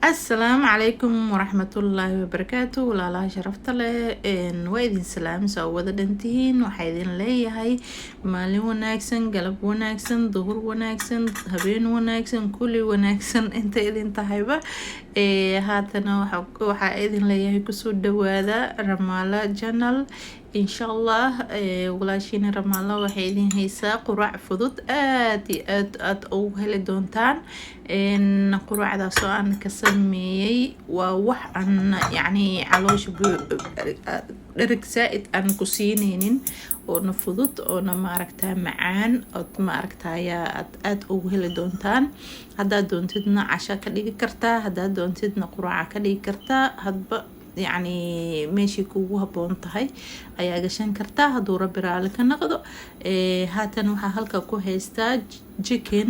السلام عليكم ورحمة الله وبركاته ولا لا شرفت له إن ويدين سلام سوى دنتين وحيدين لي هاي مالي وناكسن قلب وناكسن ظهر وناكسن هبين وناكسن كل وناكسن انت إذن تهيبة هاتنا وحايدين لي هاي كسود دوادا رمالة جنال إن شاء الله walaashiina Ramallah waxay idin haysaa quraac fudud aad ugu heli doontaan quraacdaas oo aan ka sameeyay waa wax aan yani caloosha dhereg zaid aan ku siineynin oo na fudud oo na maaragtaa macaan oo maaragtaa aad ugu heli doontaan haddaad doontidna casha ka dhigi kartaa haddaad doontidna quraaca ka dhigi kartaa hadba يعني ماشي كوها بونتهاي أي أجشان كرتها دورة برالك النقدو هاتن وها هلكا كو هيستا جيكن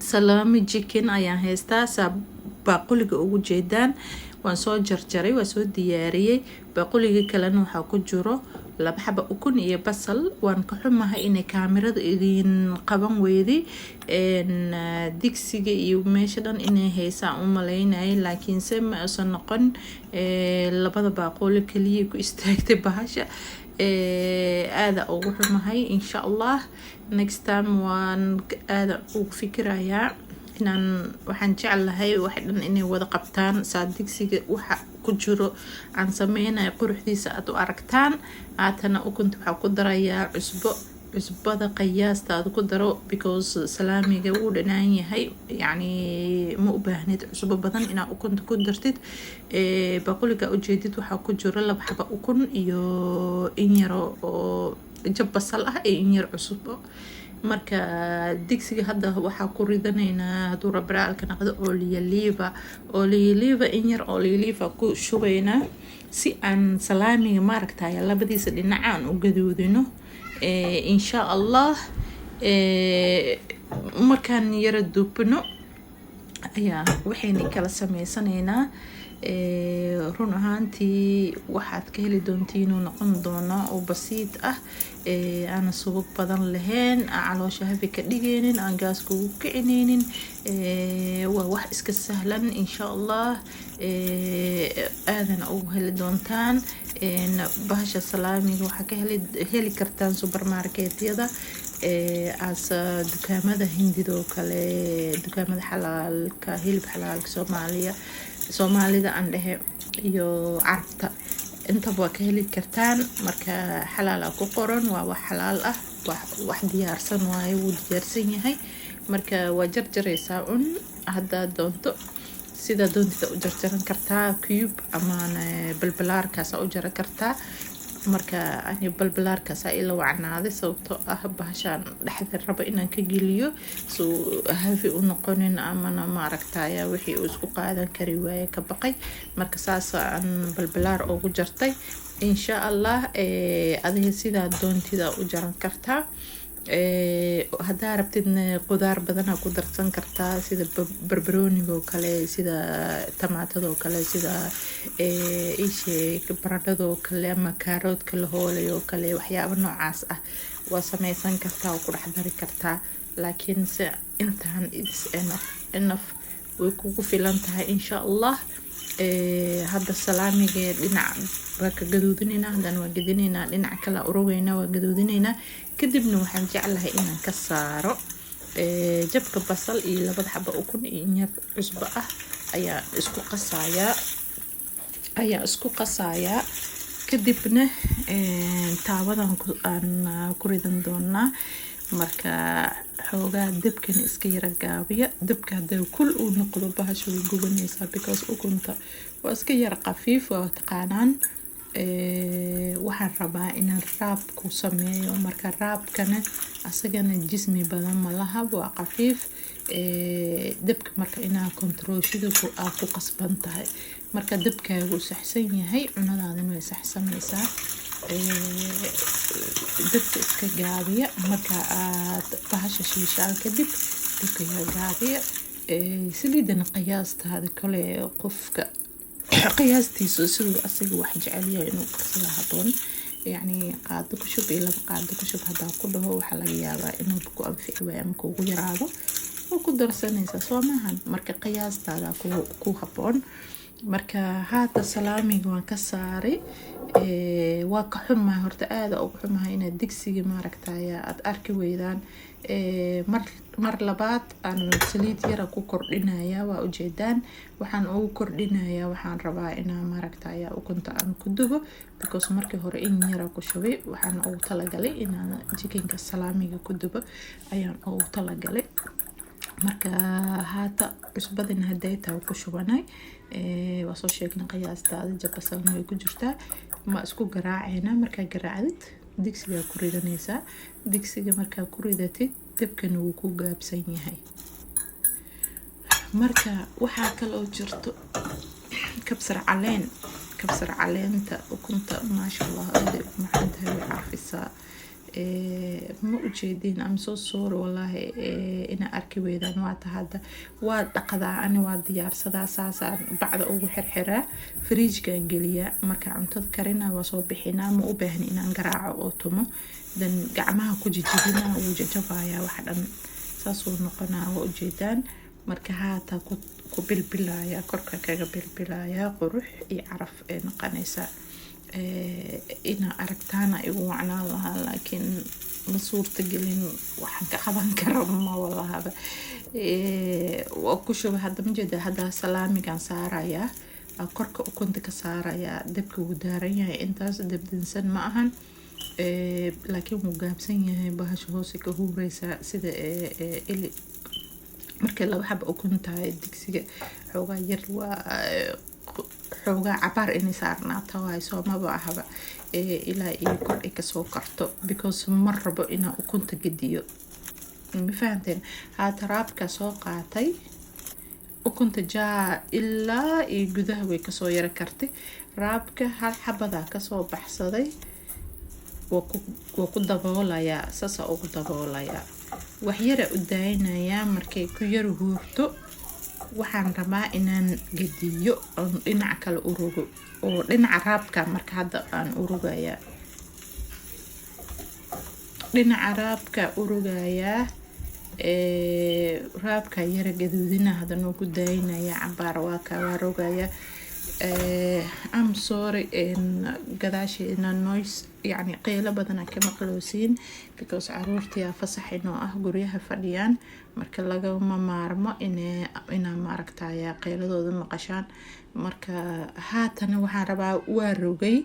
سلامي جيكن أيان هيستا ساب باقوليك أوجو جيدان وان سو جرجري وسو دياري باقوليك كلانو وحا كجورو laba xaba ukun iyo basal waan ka xumahay inay kaamirada idin qaban weeydi digsiga iyo meesha dhan inay heysaan u maleynay laakiin se ma aysan noqon labada baaquli kaliya ku istaagtay bahasha aada ugu xumahay insha Allah next time waan aada ugu fikirayaa inaan waxaan jeclahay wax dhan inay wada qabtaan digsiga waxa ku jiro aan sameynay quruxdiisa aad u aragtaan aatana ukunta waxa ku darayaa cusbada qiyaasta aad ku daro because salaamiga uu dhanaan yahay yani ma u baahnid cusbo badan inaad ukunta ku dartid baquliga ujeedid waxa ku jiro laba xaba ukun iyo in yar oo jab basal ah iyo in yar cusbo marka digsiga hadda waxa ku ridanaynaa haduu rabraalka naqdo oliva in yar oliva ku shubayna si aan salaamiga maaragtay labadiisa dhinac aan u gaduudino insha Allah markaan yara dubno ayaa waxayna kala sameysanaynaa run ahaantii waxaad ka heli doontiin oo noqon doona oo basiid ah aan subag badan lahayn caloosha habi ka dhigeenin aan gaas kugu kicineynin waa wax iska sahlan insha Allah aadan ugu heli doontaan bahasha salaamiga waxa ka heli kartaan supermarketyada as dukaamada hindidoo kale dukaamada xalaalka hilib xalaalka Soomaalida aan dhahe iyo carabta intaba waa ka heli kartaan marka xalaal ku qoran waa wax xalaal ah wax diyaarsan waaye wuu diyaarsan yahay marka waa jarjaraysaa hadda doonto sida doontida u jarjaran kartaa cube ama balbalaarkaas u jaran kartaa marka ani balbalaarkaas ila wacnaaday sababtoo ah bahashan dhaxda raba inaan ka geliyo soo hafi u noqonin ama ma aragtay wixii uu isku qaadan kari waayay ka baqay marka saas aan balbalaar ugu jartay insha Allah adiga sida doontida u jaran kartaa haddaa rabtidna qudaar badan ku darsan kartaa sida barbarooniga kale sida tamaatado kale sida baradhado kale ama kaaroodka la hoolayo kale waxyaabo noocaas ah waa sameysan kartaa oo ku dhex dari kartaa laakiin se intaan it's enough way kugu filan tahay insha Allah hadda salaamiga dhinac waa ka gaduudinayna hadan waa gadinayna dhinac kala uroweyna waa gaduudinayna kadibna waxaan jeclahay inaan ka saaro jabka basal iyo labada xaba ukun iyo yar cusbo ah ayaa isku qasaaya kadibna taabadan aan ku ridan doonaa marka xoogaa dabkan iska yara gaabiya dabka haday kul uu noqdo bahashu way gubanaysaa because ukunta waa iska yara qafiif waa taqaanaan waxaan rabaa inaan raab ku sameeyo marka raabkana asagana jismi badan ma laha waa qafiif dabka marka inaa controlshida ku qasban tahay marka dabkaagu saxsan yahay cunadaadana way saxsamaysaa dabka iska gaabiya marka aad bahasha shiishaan kadib dabka gaabiya saliidana qiyaastaada kale qofka qiyaastiisu sidoo asaga wax jecel yahay inuu karsado haboon yani qaado ku shub iyo laba qaado ku shub hadaa ku dhaho waxa laga yaabaa inuu ku anfici waayo ama kugu yaraado oo ku darsanaysaa soo maahan marka qiyaastaada ku habboon marka haata salaamiga waan ka saaray waa ka xumahay horta aada ugu xumahay inaad digsiga maaragtay aad arki weydaan mar labaad aan saliid yara ku kordhinaya waa ujeedaan waxaan ugu kordhinaya waxaan rabaa inaan maaragtay ukunta aan ku dubo because markii hore in yara ku shubay waxaan ugu talagalay inaan jikinka salaamiga ku dubo ayaan ugu talagalay marka haata cusbadina haday tahay ku shubanay waa soo sheegnay qiyaastaada jabasana way ku jirtaa ma isku garaacayna marka garaacdid digsiga ku ridanaysaa digsiga marka ku ridatid dabkana wuu ku gaabsan yahay marka waxa kale oo jirto kabsar caleenta ukunta maasha Allah maxaan tahay carfisaa ma ujeedin am soo sorry wallahi ina arki weydaan waata hadda waa dhaqdaa ani waa diyaarsadaa saasaan bacda ugu xirxiraa fridge-ka geliya marka cuntada karina waa soo bixinaa ma u baahni inaan garaaco oo tumo dan gacmaha ku jijibina uu jajabaya wax dhan saasoo noqonaa waa ujeedaan marka haata ku bilbilaya korka kaga bilbilaya qurux iyo caraf ee noqonaysa ina aragtaana igu wacnaan lahaa laakiin ma suurta gelin waxaan ka qaban karo ma wallahaba waa ku shubay hadda ma jeeda hadda salaamigan saaraya korka ukunta ka saaraya dabka wuu daaran yahay intaas dabdinsan ma ahan laakiin wuu gaabsan yahay bahasha hoose ka huuraysa sida ili markii laba xabo ukuntahay digsiga xoogaa yar waa xoogaa cabaar inay saarnaato waay soo maba ahaba ilaa iyo kor ay kasoo karto because mar rabo inaa ukunta gediyo ma fahanteen haata raabka soo qaatay ukunta jaa ilaa iyo gudaha way kasoo yara kartay raabka hal xabada kasoo baxsaday waa ku daboolayaa saasa ugu daboolayaa wax yara u daaynayaa markay ku yar huurto waxaan rabaa inaan gediyo oo dhinaca kale u rogo oo dhinaca raabka marka hadda aan u rogayaa dhinaca raabka u rogayaa raabka yara gaduudina hadda noo ku daayinaya cabaar waa ka waa rogayaa I'm sorry gadaasheena noise يعني قيلة بدنا كما قلوسين because عرورتي فصح إنه guryaha fadhiyaan marka lagama maarmo ina maaragtay qeyladooda maqashaan marka haatana waxaan rabaa waa rogay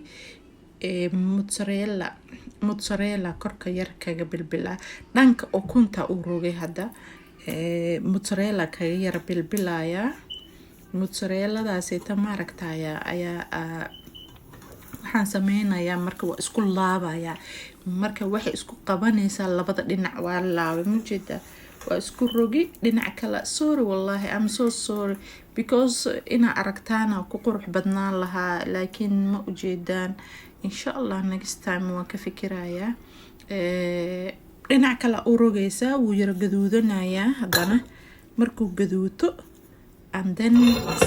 mozzarella korka yar kaga bilbila dhanka ukunta u rogay hadda mozzarella kaga yar bilbilaya mozzarelladaasi ta maaragtay ayaa waxaan sameynayaa marka waa isku laabaya marka waxay isku qabanaysaa labada dhinac waa laabay mujeeda waa isku rogi dhinac kale sorry wallahi I'm so sorry because ina aragtaana ku qurux badnaan lahaa laakiin ma ujeedaan insha Allah next time waan ka fikirayaa dhinac kale u rogaysaa wuu yara gaduudanayaa haddana markuu gaduuto and then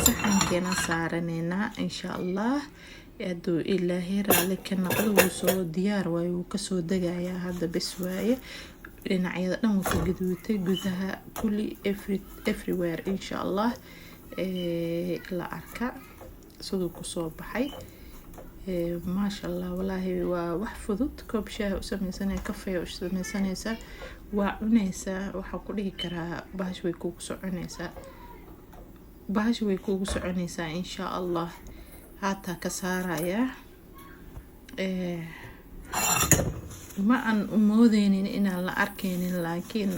saxankeena saaranayna insha Allah aduu ilaahay raali ka noqdo wuu soo diyaar waaye wuu kasoo degayaa hadda bes waaye dhinacyada dhan wuu ka gaduutay gudaha kulli everywhere insha Allah la arka siduu kusoo baxay maasha Allah wallahi waa wax fudud koob shaah u sameysanay kafee u sameysanaysa waa cunaysa waxa ku dhihi karaa bahash way kugu soconaysaa insha Allah haata ka saaraya ma aan moodeynin inaan la arkaynin laakiin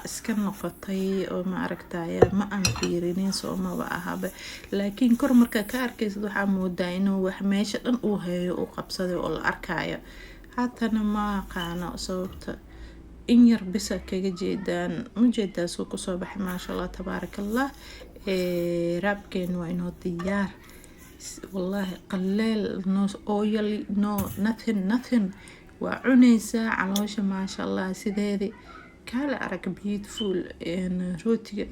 iska noqotay oo ma aragtay ma aan fiirinin soo ma ahaba laakiin kor marka ka arkaysid waxa moodaa inuu wax meesha dhan uu hayo uu qabsaday oo la arkayo haatana ma qaano sababta in yar bisa kaga jeedaan mujeedaa soo ku soo baxay maasha Allah tabaarakallah raabkeen waa inoo diyaar والله قليل no oil no nothing وعنيسة علوشة ما شاء الله سيدي كالا أرك beautiful روتي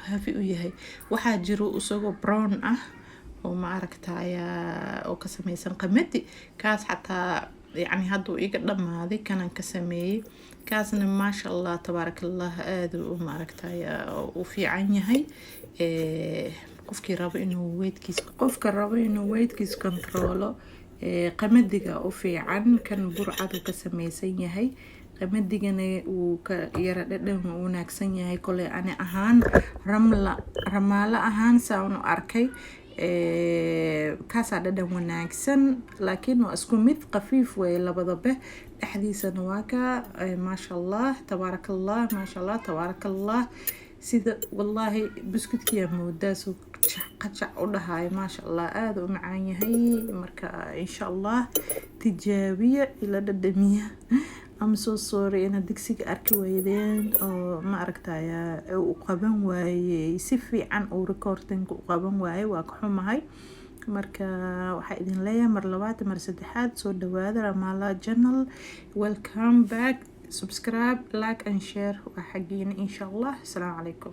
هافي وياهي واحد جرو أسوق براون وما أركتايا أو كسميسان قمتي كاس حتى يعني هادو إيقا دمادي كان كسمي كاسنا ما شاء الله تبارك الله آدو وما ركتايا وفي عنيهي qofkii rabo inuu weydkiis controlo qamadiga u fiican kan burcadu ka samaysan yahay qamadigana uu ka yara dhadhan wanaagsan yahay kole ani ahaan ramaala ahaan saan u arkay kaasaa dhadhan wanaagsan laakiin waa isku mid qafiif way labadaba dhexdiisana waa ka maasha allah tabaarakallah maasha allah tabaarakallah sida wallahi buskudkiya moodaasu qajac u dhahay maasha allah aad u macaan yahay marka insha allah tijaabiya ila dhadhamiya I'm so sorry in digsiga arki weydeen oo ma aragtaya uu qaban waayay si fiican uu recording u qaban waayay waa ka xumahay marka waxa idin leeyahay mar labaad mar saddexaad soo dhawaada Ramala channel welcome back subscribe like and share وحقين إن شاء الله السلام عليكم